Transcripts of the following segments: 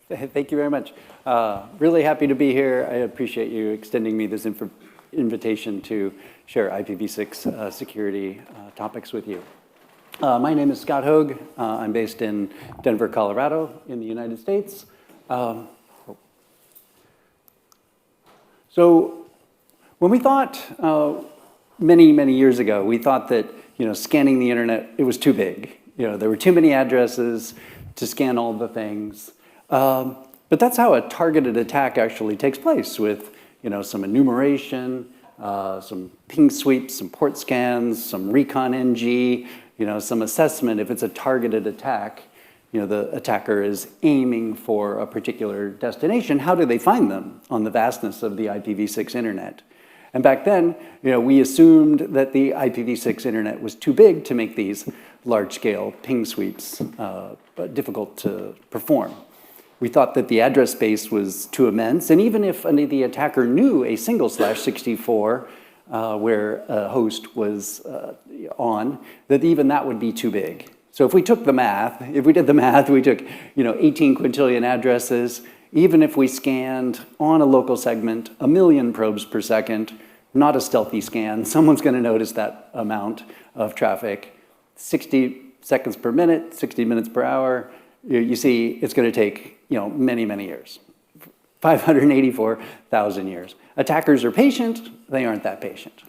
Thank you very much. Really happy to be here. I appreciate you extending me this invitation to share IPv6 security topics with you. My name is Scott Hogg. I'm based in Denver, Colorado in the United States. So when we thought many years ago, we thought that scanning the internet, it was too big. There were too many addresses to scan all the things. But that's how a targeted attack actually takes place with some enumeration, some ping sweeps, some port scans, some recon NG, some assessment. If it's a targeted attack, the attacker is aiming for a particular destination. How do they find them on the vastness of the IPv6 internet? And back then, we assumed that the IPv6 internet was too big to make these large-scale ping sweeps difficult to perform. We thought that the address space was too immense, and even if the attacker knew a single /64 where a host was on, that even that would be too big. So if we did the math, we took 18 quintillion addresses. Even if we scanned on a local segment 1 million probes per second, not a stealthy scan, someone's going to notice that amount of traffic. 60 seconds per minute, 60 minutes per hour. You see, it's going to take many years, 584,000 years. Attackers are patient. They aren't that patient.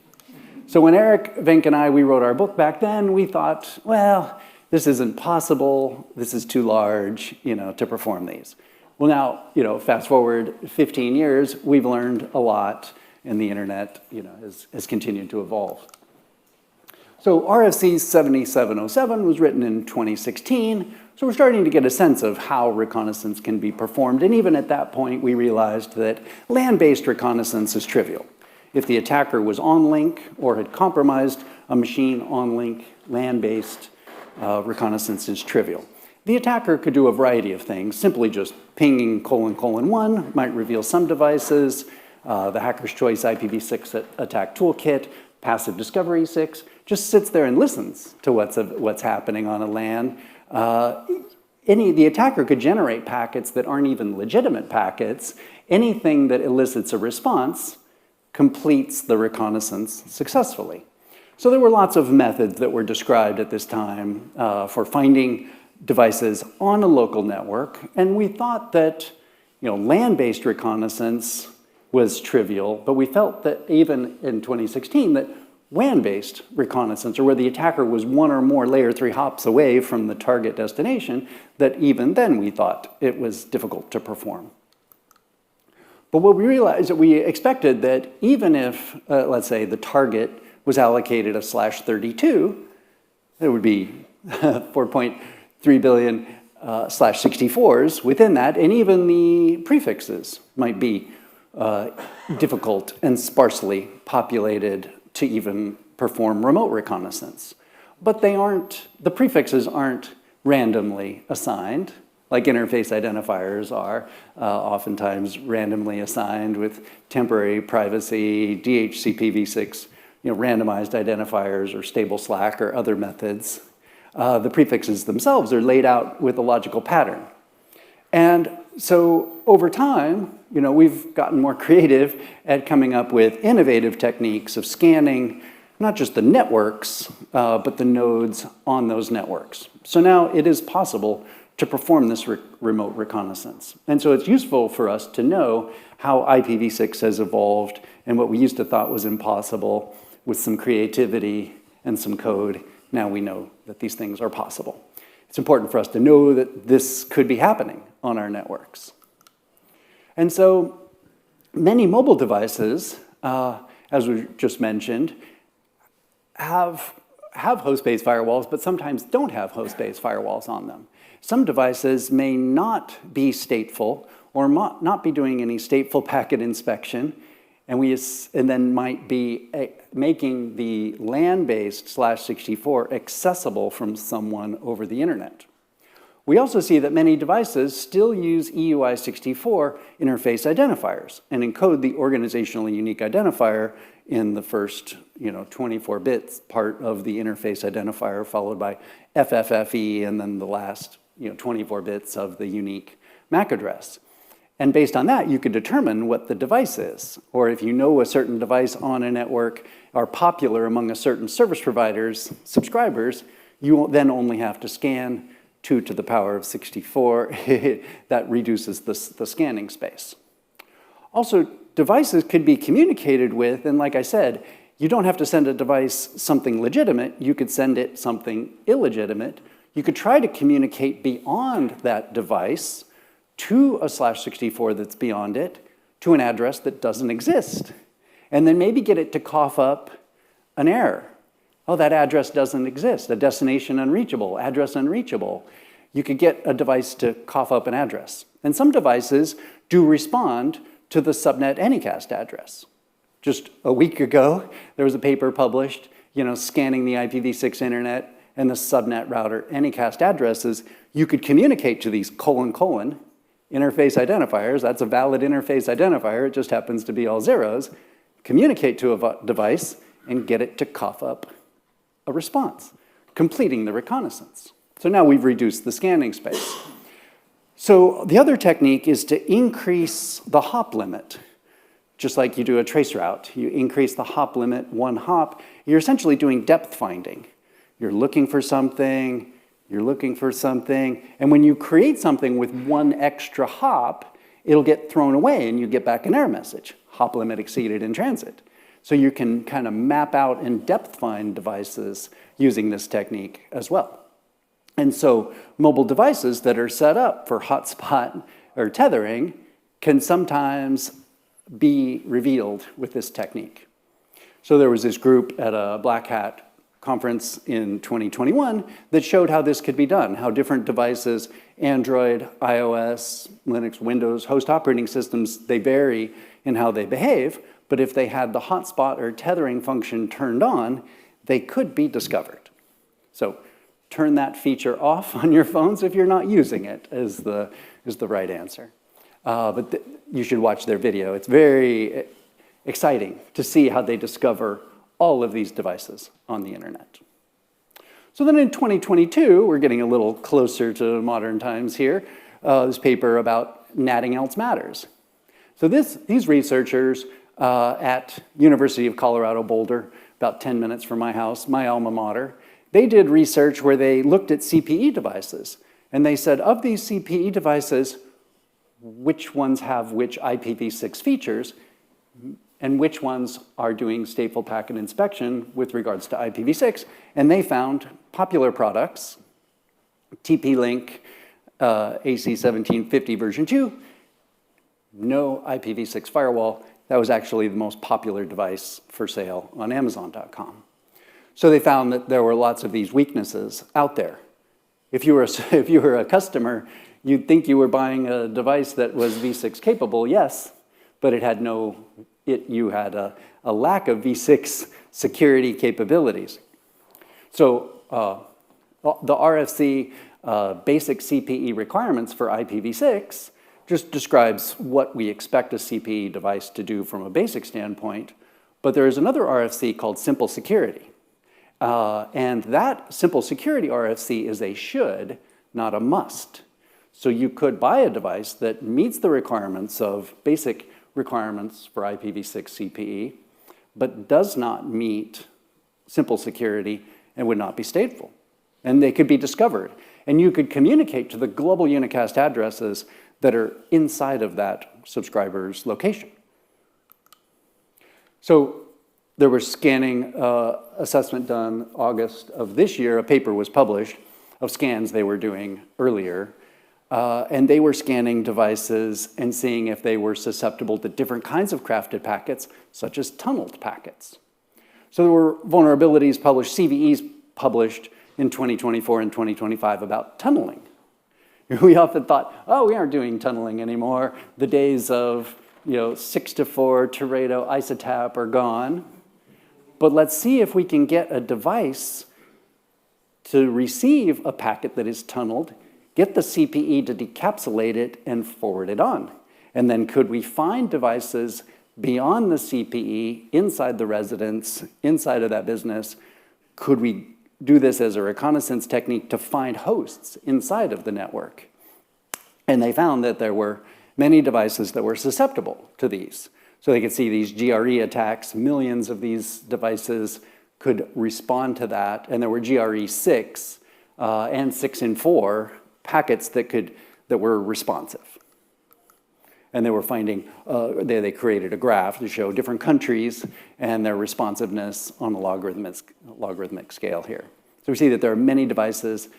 So when Eric, Venk, and we wrote our book back then, we thought, well, this isn't possible. This is too large, to perform these. Well, now, fast forward 15 years, we've learned a lot, and the internet, has continued to evolve. So RFC 7707 was written in 2016. So we're starting to get a sense of how reconnaissance can be performed. And even at that point, we realized that land-based reconnaissance is trivial. If the attacker was on link or had compromised a machine on link, land-based reconnaissance is trivial. The attacker could do a variety of things. Simply just pinging ::1 might reveal some devices. The hacker's choice IPv6 attack toolkit, passive discovery 6, just sits there and listens to what's happening on a LAN. The attacker could generate packets that aren't even legitimate packets. Anything that elicits a response completes the reconnaissance successfully. So there were lots of methods that were described at this time for finding devices on a local network, and we thought that land-based reconnaissance was trivial, but we felt that even in 2016 that WAN-based reconnaissance, or where the attacker was one or more layer 3 hops away from the target destination, that even then we thought it was difficult to perform. But what we realized that we expected that even if, let's say, the target was allocated a /32, there would be 4.3 billion /64s within that, and even the prefixes might be difficult and sparsely populated to even perform remote reconnaissance. But the prefixes aren't randomly assigned, like interface identifiers are oftentimes randomly assigned with temporary privacy, DHCPv6, randomized identifiers or stable slack or other methods. The prefixes themselves are laid out with a logical pattern. And so over time, we've gotten more creative at coming up with innovative techniques of scanning not just the networks, but the nodes on those networks. So now it is possible to perform this remote reconnaissance. And so it's useful for us to know how IPv6 has evolved and what we used to thought was impossible with some creativity and some code. Now we know that these things are possible. It's important for us to know that this could be happening on our networks. And so many mobile devices, as we just mentioned, have host-based firewalls, but sometimes don't have host-based firewalls on them. Some devices may not be stateful or not be doing any stateful packet inspection, and then might be making the land-based /64 accessible from someone over the internet. We also see that many devices still use EUI64 interface identifiers and encode the organizationally unique identifier in the first 24 bits part of the interface identifier, followed by FFFE, and then the last 24 bits of the unique MAC address. And based on that, you could determine what the device is. Or if you know a certain device on a network are popular among a certain service provider's subscribers, you then only have to scan 2 to the power of 64. That reduces the scanning space. Also, devices could be communicated with, and like I said, you don't have to send a device something legitimate. You could send it something illegitimate. You could try to communicate beyond that device to a /64 that's beyond it, to an address that doesn't exist. And then maybe get it to cough up an error. Oh, that address doesn't exist. A destination unreachable, address unreachable. You could get a device to cough up an address. And some devices do respond to the subnet Anycast address. Just a week ago, there was a paper published, scanning the IPv6 internet and the subnet router Anycast addresses. You could communicate to these : interface identifiers. That's a valid interface identifier. It just happens to be all zeros. Communicate to a device and get it to cough up a response, completing the reconnaissance. So now we've reduced the scanning space. So the other technique is to increase the hop limit. Just like you do a trace route, you increase the hop limit 1 hop. You're essentially doing depth finding. You're looking for something, and when you create something with 1 extra hop, it'll get thrown away and you get back an error message, hop limit exceeded in transit. So you can kind of map out and depth find devices using this technique as well. And so mobile devices that are set up for hotspot or tethering can sometimes be revealed with this technique. So there was this group at a Black Hat conference in 2021 that showed how this could be done, how different devices, Android, iOS, Linux, Windows, host operating systems, they vary in how they behave, but if they had the hotspot or tethering function turned on, they could be discovered. So turn that feature off on your phones if you're not using it is the right answer. But you should watch their video. It's very exciting to see how they discover all of these devices on the internet. So then in 2022, we're getting a little closer to modern times here, this paper about natting else matters. So these researchers at University of Colorado Boulder, about 10 minutes from my house, my alma mater, they did research where they looked at CPE devices. And they said, of these CPE devices, which ones have which IPv6 features, and which ones are doing stateful packet inspection with regards to IPv6. And they found popular products, TP-Link AC1750 version 2, no IPv6 firewall. That was actually the most popular device for sale on Amazon.com. So they found that there were lots of these weaknesses out there. If you were a customer, you'd think you were buying a device that was v6 capable, yes, but it had you had a lack of v6 security capabilities. So the RFC basic CPE requirements for IPv6 just describes what we expect a CPE device to do from a basic standpoint, but there is another RFC called simple security. And that simple security RFC is a should, not a must. So you could buy a device that meets the requirements of basic requirements for IPv6 CPE, but does not meet simple security and would not be stateful. And they could be discovered. And you could communicate to the global unicast addresses that are inside of that subscriber's location. So there was scanning assessment done August of this year. A paper was published of scans they were doing earlier. And they were scanning devices and seeing if they were susceptible to different kinds of crafted packets, such as tunneled packets. So there were vulnerabilities published, CVEs published in 2024 and 2025 about tunneling. We often thought, oh, we aren't doing tunneling anymore. The days of 6-4 Teredo isotap are gone. But let's see if we can get a device to receive a packet that is tunneled, get the CPE to decapsulate it and forward it on. And then could we find devices beyond the CPE, inside the residence, inside of that business? Could we do this as a reconnaissance technique to find hosts inside of the network? And they found that there were many devices that were susceptible to these. So they could see these GRE attacks, millions of these devices could respond to that, and there were GRE6 and 6 and 4 packets that were responsive. And they were finding, they created a graph to show different countries and their responsiveness on a logarithmic scale here. So we see that there are many devices,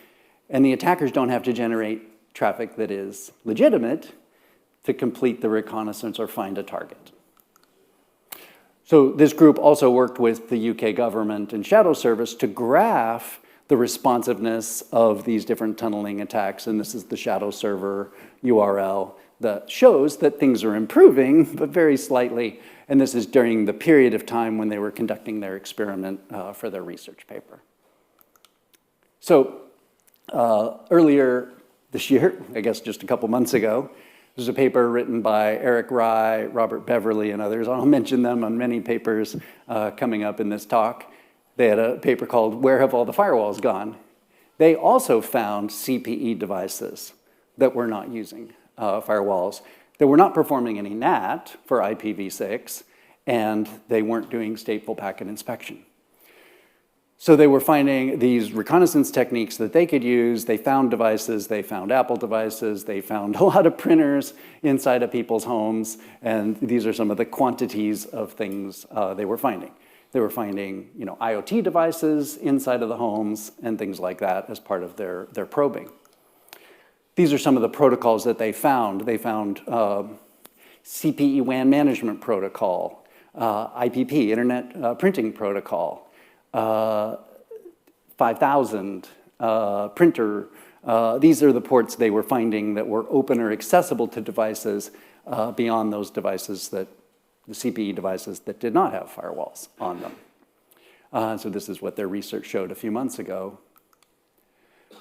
and the attackers don't have to generate traffic that is legitimate to complete the reconnaissance or find a target. So this group also worked with the UK government and Shadow Service to graph the responsiveness of these different tunneling attacks, and this is the Shadow Server URL that shows that things are improving, but very slightly, and this is during the period of time when they were conducting their experiment for their research paper. So earlier this year, I guess just a couple months ago, there's a paper written by Eric Rye, Robert Beverly, and others. I'll mention them on many papers coming up in this talk. They had a paper called "Where Have All the Firewalls Gone?" They also found CPE devices that were not using firewalls. They were not performing any NAT for IPv6, and they weren't doing stateful packet inspection. So they were finding these reconnaissance techniques that they could use. They found devices, they found Apple devices, they found a lot of printers inside of people's homes, and these are some of the quantities of things they were finding. They were finding, IoT devices inside of the homes and things like that as part of their probing. These are some of the protocols that they found. They found CPE WAN management protocol, IPP, Internet Printing Protocol, 5000 printer. These are the ports they were finding that were open or accessible to devices beyond those devices the CPE devices that did not have firewalls on them. So this is what their research showed a few months ago.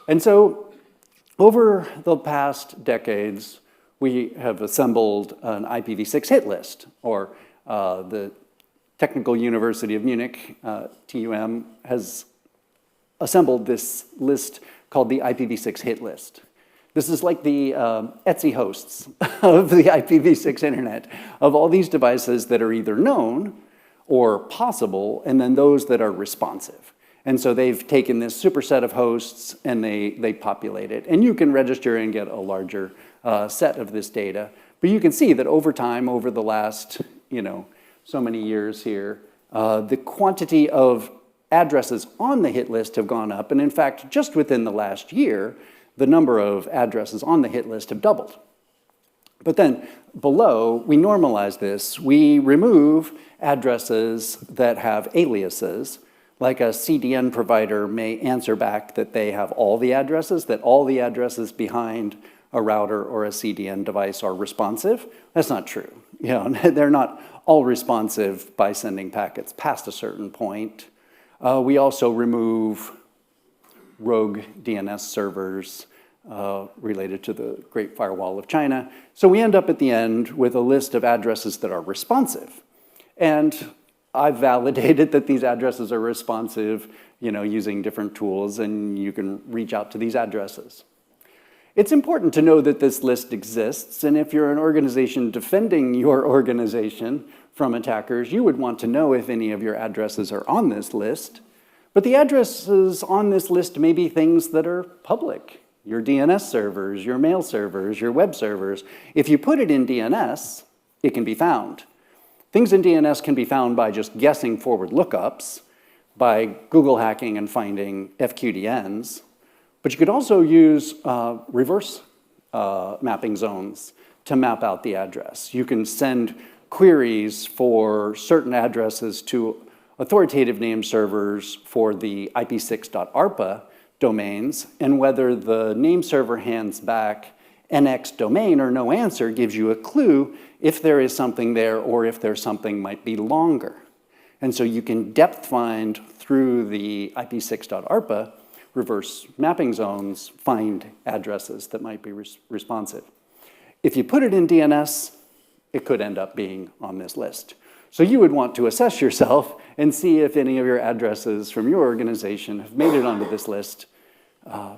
And so over the past decades, we have assembled an IPv6 hit list, or the Technical University of Munich, TUM, has assembled this list called the IPv6 hit list. This is like the Etsy hosts of the IPv6 internet, of all these devices that are either known or possible, and then those that are responsive. And so they've taken this superset of hosts and they populate it. And you can register and get a larger set of this data. But you can see that over time, over the last, so many years here, the quantity of addresses on the hit list have gone up. And in fact, just within the last year, the number of addresses on the hit list have doubled. But then below, we normalize this. We remove addresses that have aliases, like a CDN provider may answer back that they have all the addresses, that all the addresses behind a router or a CDN device are responsive. That's not true. They're not all responsive by sending packets past a certain point. We also remove rogue DNS servers related to the Great Firewall of China. So we end up at the end with a list of addresses that are responsive. And I've validated that these addresses are responsive, using different tools, and you can reach out to these addresses. It's important to know that this list exists, and if you're an organization defending your organization from attackers, you would want to know if any of your addresses are on this list. But the addresses on this list may be things that are public. Your DNS servers, your mail servers, your web servers. If you put it in DNS, it can be found. Things in DNS can be found by just guessing forward lookups, by Google hacking and finding FQDNs. But you could also use reverse mapping zones to map out the address. You can send queries for certain addresses to authoritative name servers for the IP6.ARPA domains, and whether the name server hands back NX domain or no answer gives you a clue if there is something there or if there's something might be longer. And so you can depth find through the IP6.ARPA reverse mapping zones, find addresses that might be responsive. If you put it in DNS, it could end up being on this list. So you would want to assess yourself and see if any of your addresses from your organization have made it onto this list.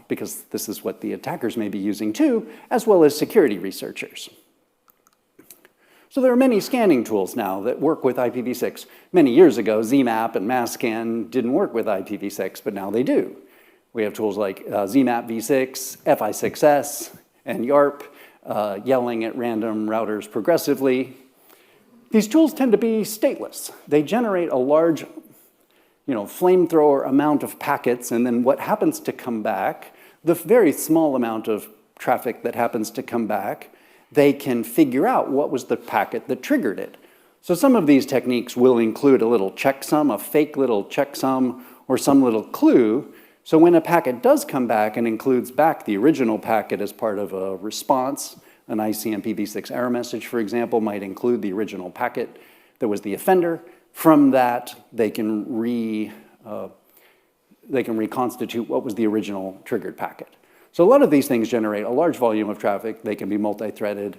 because this is what the attackers may be using too, as well as security researchers. So there are many scanning tools now that work with IPv6. Many years ago, ZMAP and MassScan didn't work with IPv6, but now they do. We have tools like ZMAP v6, FI6S, and YARP, yelling at random routers progressively. These tools tend to be stateless. They generate a large, flamethrower amount of packets, and then what happens to come back, the very small amount of traffic that happens to come back, they can figure out what was the packet that triggered it. So some of these techniques will include a little checksum, a fake little checksum, or some little clue. So when a packet does come back and includes back the original packet as part of a response, an ICMPv6 error message, for example, might include the original packet that was the offender. From that, they can reconstitute what was the original triggered packet. So a lot of these things generate a large volume of traffic. They can be multi-threaded.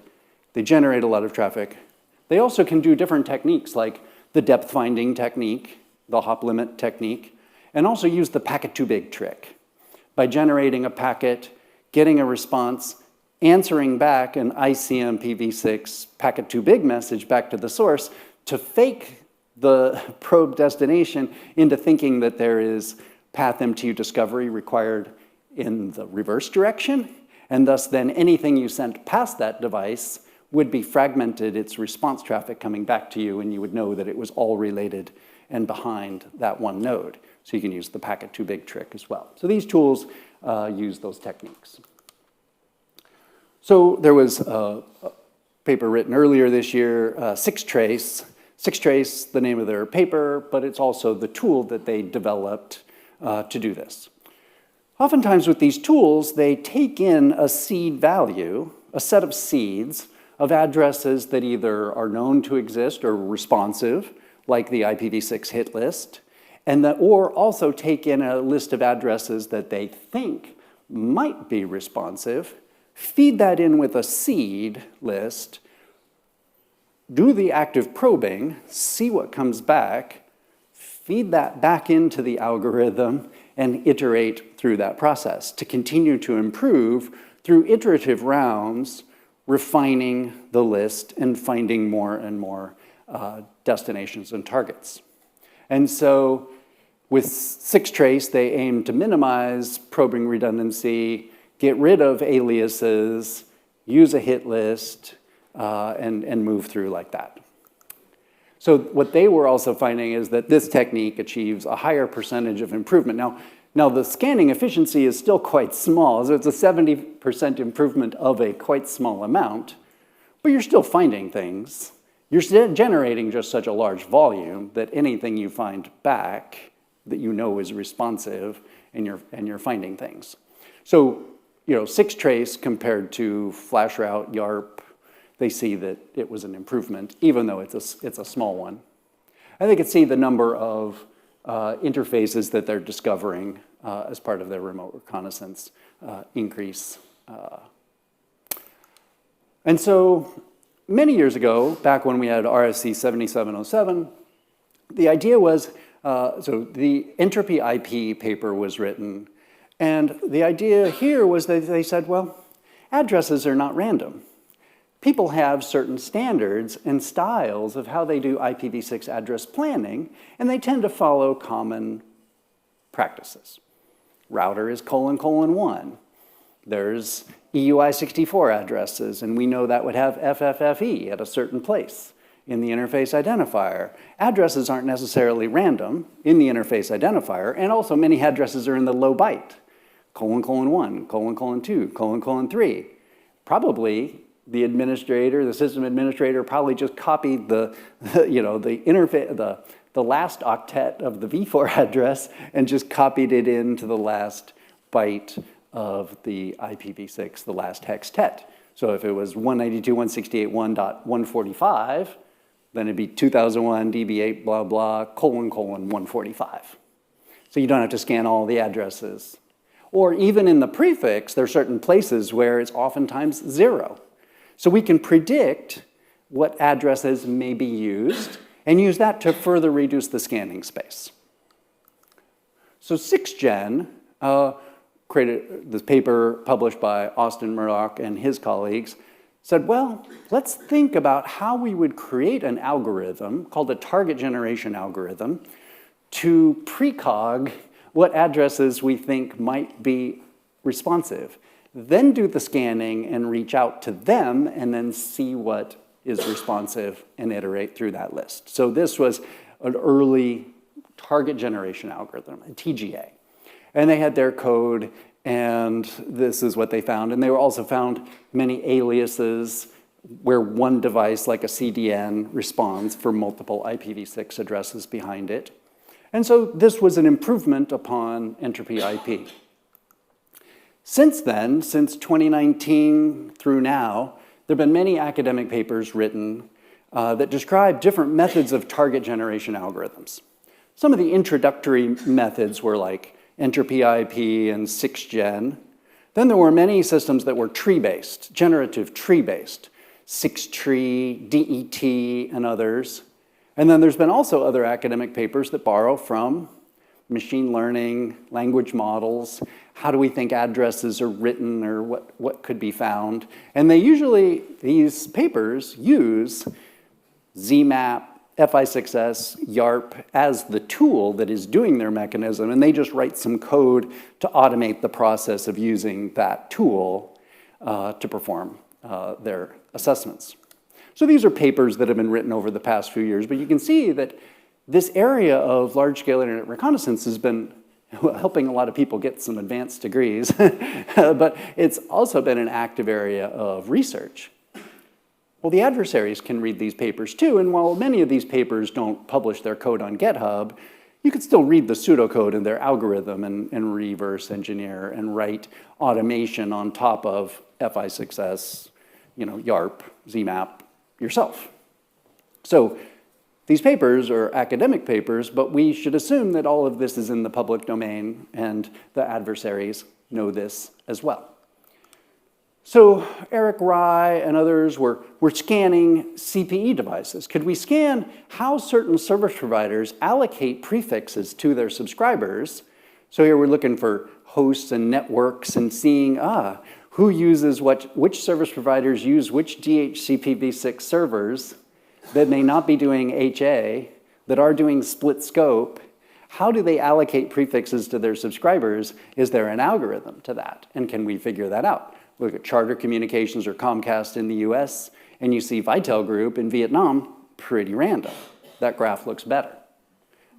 They generate a lot of traffic. They also can do different techniques like the depth finding technique, the hop limit technique, and also use the packet too big trick. By generating a packet, getting a response, answering back an ICMPv6 packet too big message back to the source to fake the probe destination into thinking that there is path MTU discovery required in the reverse direction, and thus then anything you sent past that device would be fragmented, its response traffic coming back to you, and you would know that it was all related and behind that one node. So you can use the packet too big trick as well. So these tools use those techniques. So there was a paper written earlier this year, 6trace. 6trace, the name of their paper, but it's also the tool that they developed to do this. Oftentimes with these tools, they take in a seed value, a set of seeds of addresses that either are known to exist or responsive, like the IPv6 hit list, or also take in a list of addresses that they think might be responsive, feed that in with a seed list, do the active probing, see what comes back, feed that back into the algorithm, and iterate through that process to continue to improve through iterative rounds, refining the list and finding more and more destinations and targets. And so with 6trace, they aim to minimize probing redundancy, get rid of aliases, use a hit list, and move through like that. So what they were also finding is that this technique achieves a higher percentage of improvement. Now the scanning efficiency is still quite small, so it's a 70% improvement of a quite small amount, but you're still finding things. You're generating just such a large volume that anything you find back that you know is responsive, and you're finding things. So 6trace compared to FlashRoute, YARP, they see that it was an improvement, even though it's a small one. And they could see the number of interfaces that they're discovering as part of their remote reconnaissance increase. And so many years ago, back when we had RFC 7707, the idea was, so the entropy IP paper was written, and the idea here was that they said, well, addresses are not random. People have certain standards and styles of how they do IPv6 address planning, and they tend to follow common practices. Router is : 1. There's EUI64 addresses, and we know that would have FFFE at a certain place in the interface identifier. Addresses aren't necessarily random in the interface identifier, and also many addresses are in the low byte, : 1, : 2, : 3. Probably the administrator, the system administrator, probably just copied the last octet of the v4 address and just copied it into the last byte of the IPv6, the last hextet. So if it was 192.168.1.145, then it'd be 2001 db8 blah blah : 145. So you don't have to scan all the addresses. Or even in the prefix, there are certain places where it's oftentimes 0. So we can predict what addresses may be used and use that to further reduce the scanning space. So 6gen created this paper published by Austin Murdoch and his colleagues, said, well, let's think about how we would create an algorithm called a target generation algorithm to precog what addresses we think might be responsive. Then do the scanning and reach out to them and then see what is responsive and iterate through that list. So this was an early target generation algorithm, a TGA. And they had their code, and this is what they found. And they also found many aliases where one device, like a CDN, responds for multiple IPv6 addresses behind it. And so this was an improvement upon entropy IP. Since then, since 2019 through now, there have been many academic papers written that describe different methods of target generation algorithms. Some of the introductory methods were like entropy IP and 6gen. Then there were many systems that were tree-based, generative tree-based, 6tree, DET, and others. And then there's been also other academic papers that borrow from machine learning, language models, how do we think addresses are written or what could be found. And they usually, these papers use ZMAP, FI6S, YARP as the tool that is doing their mechanism, and they just write some code to automate the process of using that tool to perform their assessments. So these are papers that have been written over the past few years, but you can see that this area of large-scale internet reconnaissance has been helping a lot of people get some advanced degrees, but it's also been an active area of research. Well, the adversaries can read these papers too, and while many of these papers don't publish their code on GitHub, you can still read the pseudocode in their algorithm and reverse engineer and write automation on top of FI6S, YARP, ZMAP yourself. So these papers are academic papers, but we should assume that all of this is in the public domain and the adversaries know this as well. So Eric Rye and others were scanning CPE devices. Could we scan how certain service providers allocate prefixes to their subscribers? So here we're looking for hosts and networks and seeing, who uses which service providers use which DHCPv6 servers that may not be doing HA, that are doing split scope. How do they allocate prefixes to their subscribers? Is there an algorithm to that? And can we figure that out? Look at Charter Communications or Comcast in the US, and you see Vitel Group in Vietnam, pretty random. That graph looks better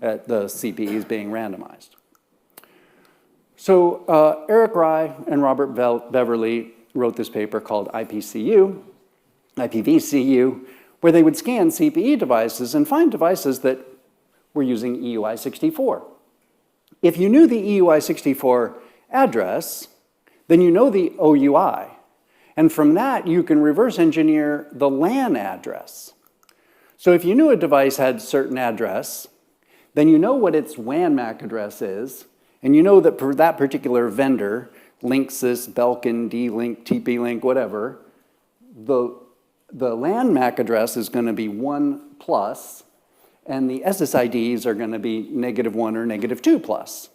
at the CPEs being randomized. So Eric Rye and Robert Beverly wrote this paper called IPvCU, where they would scan CPE devices and find devices that were using EUI64. If you knew the EUI64 address, then you know the OUI. And from that, you can reverse engineer the LAN address. So if you knew a device had certain address, then you know what its WAN MAC address is, and you know that for that particular vendor, Linksys, Belkin, D-Link, TP-Link, whatever, the LAN MAC address is going to be 1+, and the SSIDs are going to be -1 or -2+.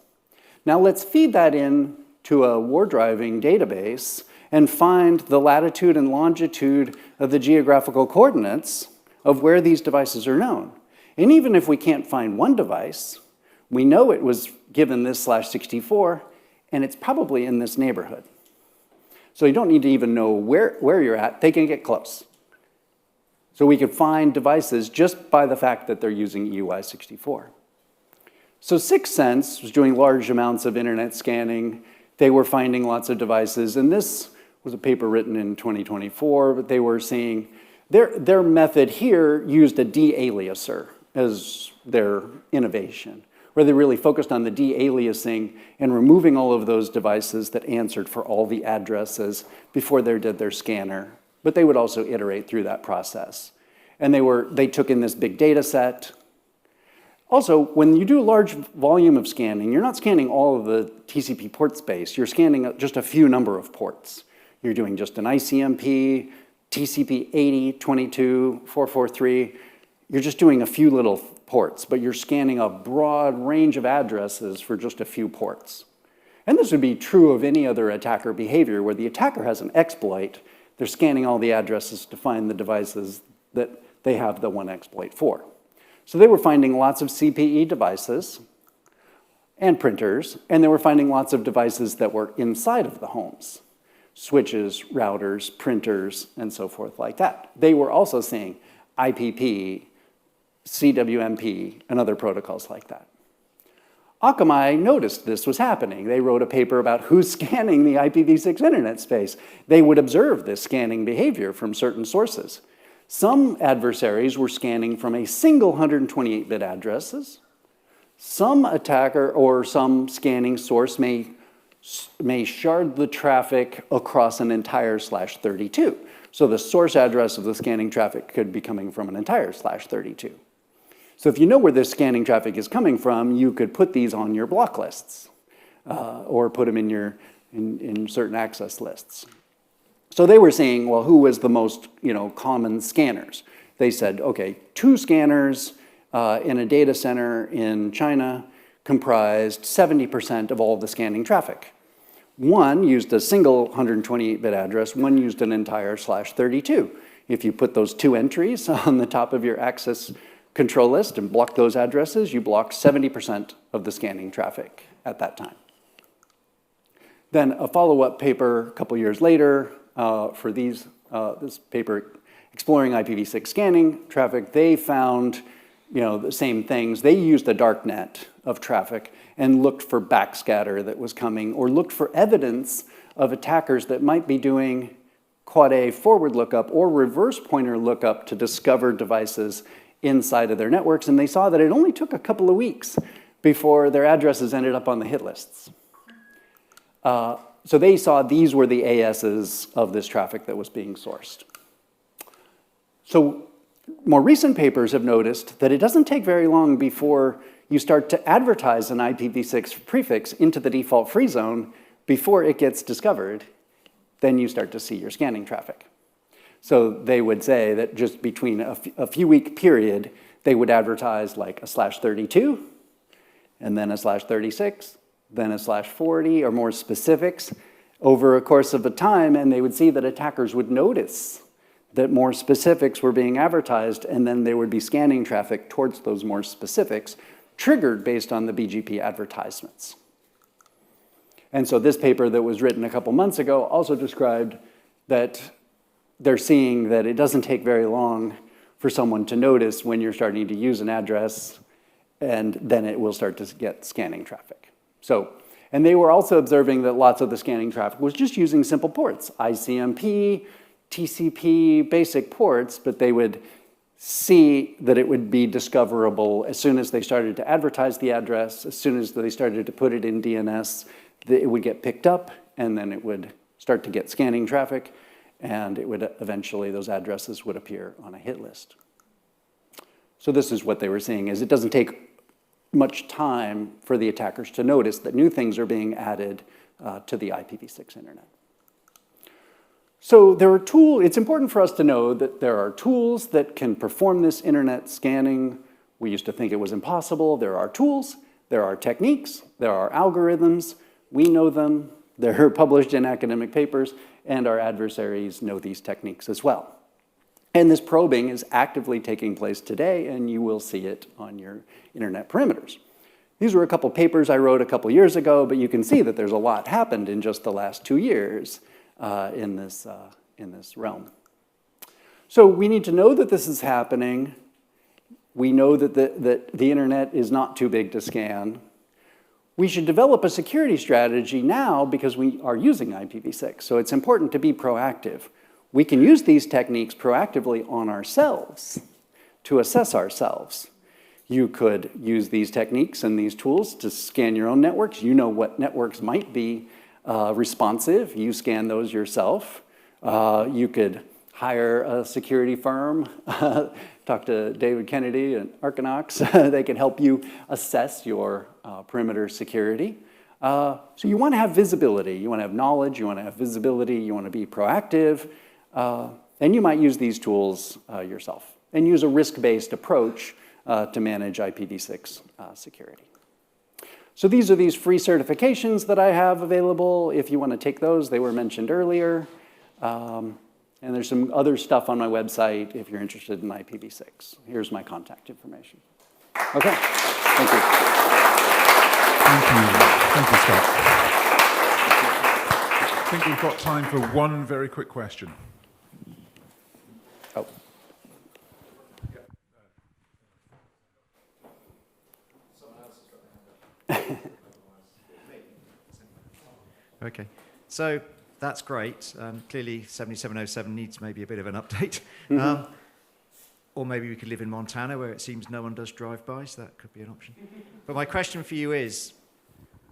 Now let's feed that in to a war driving database and find the latitude and longitude of the geographical coordinates of where these devices are known. And even if we can't find one device, we know it was given this /64, and it's probably in this neighborhood. So you don't need to even know where you're at, they can get close. So we could find devices just by the fact that they're using EUI64. So 6th Sense was doing large amounts of internet scanning. They were finding lots of devices, and this was a paper written in 2024, but they were seeing their method here used a de-aliaser as their innovation, where they really focused on the de-aliasing and removing all of those devices that answered for all the addresses before they did their scanner. But they would also iterate through that process. And they took in this big data set. Also, when you do a large volume of scanning, you're not scanning all of the TCP port space. You're scanning just a few number of ports. You're doing just an ICMP, TCP 80, 22, 443. You're just doing a few little ports, but you're scanning a broad range of addresses for just a few ports. And this would be true of any other attacker behavior where the attacker has an exploit. They're scanning all the addresses to find the devices that they have the one exploit for. So they were finding lots of CPE devices and printers, and they were finding lots of devices that were inside of the homes. Switches, routers, printers, and so forth like that. They were also seeing IPP, CWMP, and other protocols like that. Akamai noticed this was happening. They wrote a paper about who's scanning the IPv6 internet space. They would observe this scanning behavior from certain sources. Some adversaries were scanning from a single 128-bit addresses. Some attacker or some scanning source may shard the traffic across an entire /32. So the source address of the scanning traffic could be coming from an entire /32. So if you know where this scanning traffic is coming from, you could put these on your block lists or put them in certain access lists. So they were saying, well, who was the most common scanners? They said, okay, 2 scanners in a data center in China comprised 70% of all the scanning traffic. One used a single 128-bit address, one used an entire /32. If you put those 2 entries on the top of your access control list and block those addresses, you block 70% of the scanning traffic at that time. Then a follow-up paper a couple years later for this paper exploring IPv6 scanning traffic, they found the same things. They used a dark net of traffic and looked for backscatter that was coming or looked for evidence of attackers that might be doing quad A forward lookup or reverse pointer lookup to discover devices inside of their networks, and they saw that it only took a couple of weeks before their addresses ended up on the hit lists. So they saw these were the ASs of this traffic that was being sourced. So more recent papers have noticed that it doesn't take very long before you start to advertise an IPv6 prefix into the default free zone before it gets discovered. Then you start to see your scanning traffic. So they would say that just between a few week period, they would advertise like a /32, and then a /36, then a /40, or more specifics over a course of a time, and they would see that attackers would notice that more specifics were being advertised, and then there would be scanning traffic towards those more specifics, triggered based on the BGP advertisements. And so this paper that was written a couple months ago also described that they're seeing that it doesn't take very long for someone to notice when you're starting to use an address, and then it will start to get scanning traffic. And they were also observing that lots of the scanning traffic was just using simple ports, ICMP, TCP, basic ports, but they would see that it would be discoverable as soon as they started to advertise the address, as soon as they started to put it in DNS, that it would get picked up, and then it would start to get scanning traffic, and it would eventually, those addresses would appear on a hit list. So this is what they were seeing, is it doesn't take much time for the attackers to notice that new things are being added to the IPv6 internet. So it's important for us to know that there are tools that can perform this internet scanning. We used to think it was impossible. There are tools, there are techniques, there are algorithms. We know them, they're published in academic papers, and our adversaries know these techniques as well. And this probing is actively taking place today, and you will see it on your internet perimeters. These were a couple papers I wrote a couple years ago, but you can see that there's a lot happened in just the last 2 years in this realm. So we need to know that this is happening. We know that the internet is not too big to scan. We should develop a security strategy now because we are using IPv6, so it's important to be proactive. We can use these techniques proactively on ourselves to assess ourselves. You could use these techniques and these tools to scan your own networks. You know what networks might be responsive. You scan those yourself. You could hire a security firm, talk to David Kennedy and Reconnaissance. They can help you assess your perimeter security. So you want to have visibility. You want to have knowledge. You want to have visibility. You want to be proactive. And you might use these tools yourself and use a risk-based approach to manage IPv6 security. So these are these free certifications that I have available. If you want to take those, they were mentioned earlier. And there's some other stuff on my website if you're interested in IPv6. Here's my contact information. Okay, thank you. Thank you, Scott. I think we've got time for one very quick question. Oh. Okay, so that's great. Clearly, 7707 needs maybe a bit of an update. Or maybe we could live in Montana where it seems no one does drive-bys. That could be an option. But my question for you is,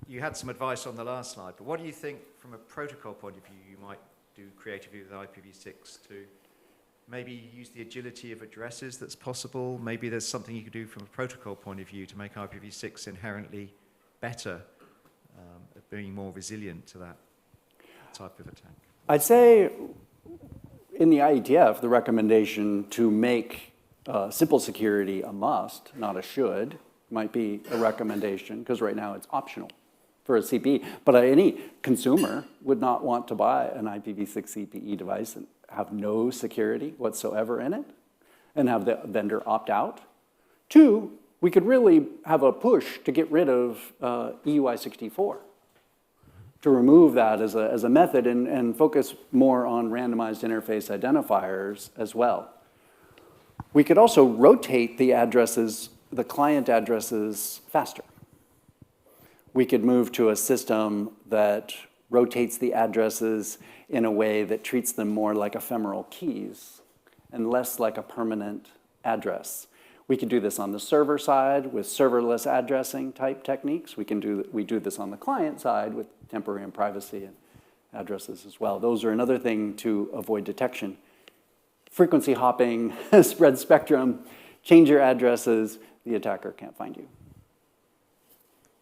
you had some advice on the last slide, but what do you think from a protocol point of view you might do creatively with IPv6 to maybe use the agility of addresses that's possible? Maybe there's something you could do from a protocol point of view to make IPv6 inherently better at being more resilient to that type of attack. I'd say in the IETF, the recommendation to make simple security a must, not a should, might be a recommendation, because right now it's optional for a CPE. But any consumer would not want to buy an IPv6 CPE device and have no security whatsoever in it and have the vendor opt out. Two, we could really have a push to get rid of EUI64, to remove that as a method and focus more on randomized interface identifiers as well. We could also rotate the addresses, the client addresses, faster. We could move to a system that rotates the addresses in a way that treats them more like ephemeral keys and less like a permanent address. We could do this on the server side with serverless addressing type techniques. We do this on the client side with temporary and privacy and addresses as well. Those are another thing to avoid detection. Frequency hopping, spread spectrum, change your addresses, the attacker can't find you.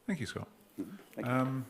Thank you, Scott. Thank you.